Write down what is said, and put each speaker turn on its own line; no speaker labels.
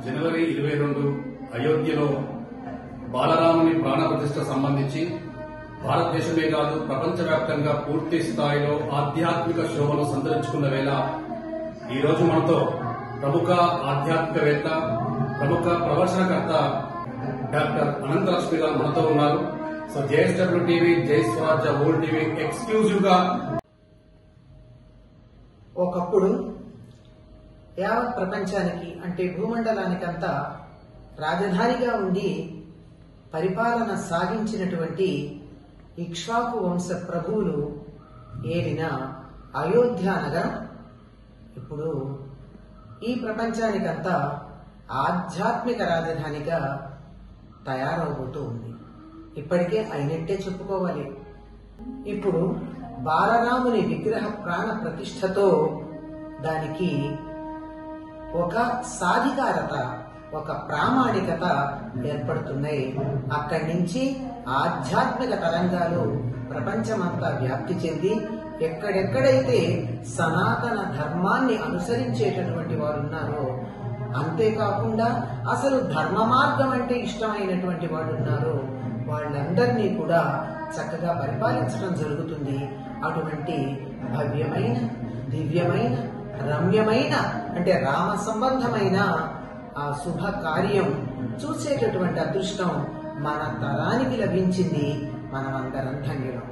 జనవరి 22 అయోధ్యలో బాలరాముని ప్రాణప్రతిష్ఠ సంబంధించి భారతదేశమే కాదు ప్రపంచవ్యాప్తంగా పూర్తి స్థాయిలో ఆధ్యాత్మిక శోభను సంతరించుకున్న వేళ ఈ రోజు మనతో ప్రముఖ ఆధ్యాత్మికవేత్త, ప్రముఖ ప్రవచనకర్త డాక్టర్ అనంతలక్ష్మి గారు మనతో ఉన్నారు. సో జేఎస్డబ్ల్యూ టీవీ, జై స్వరాజ్య వరల్డ్ టీవీ ఎక్స్క్లూజివ్ గా
ఒకప్పుడు యావత్ ప్రపంచానికి అంటే భూమండలానికంతా రాజధానిగా ఉండి పరిపాలన సాగించినటువంటి ఇక్ష్వాకు వంశ ప్రభువులు ఏలిన అయోధ్య నగరం ఇప్పుడు ఈ ప్రపంచానికంతా ఆధ్యాత్మిక రాజధానిగా తయారవబోతూ ఉంది. ఇప్పటికే అయినట్టే చెప్పుకోవాలి. ఇప్పుడు బాలరాముని విగ్రహ ప్రాణ ప్రతిష్ఠతో దానికి ఒక సాధికారత, ఒక ప్రామాణికత ఏర్పడుతున్నాయి. అక్కడి నుంచి ఆధ్యాత్మిక తరంగాలు ప్రపంచమంతా వ్యాప్తి చెంది ఎక్కడెక్కడైతే సనాతన ధర్మాన్ని అనుసరించేటటువంటి వారు ఉన్నారో, అంతేకాకుండా అసలు ధర్మ మార్గం అంటే ఇష్టమైనటువంటి వాడు ఉన్నారో వాళ్ళందరినీ కూడా చక్కగా పరిపాలించడం జరుగుతుంది. అటువంటి భవ్యమైన, దివ్యమైన, రమ్యమైన అంటే రామ సంబంధమైన ఆ శుభ కార్యం చూసేటటువంటి అదృష్టం మన తరానికి లభించింది. మనమందరం ధన్యులం.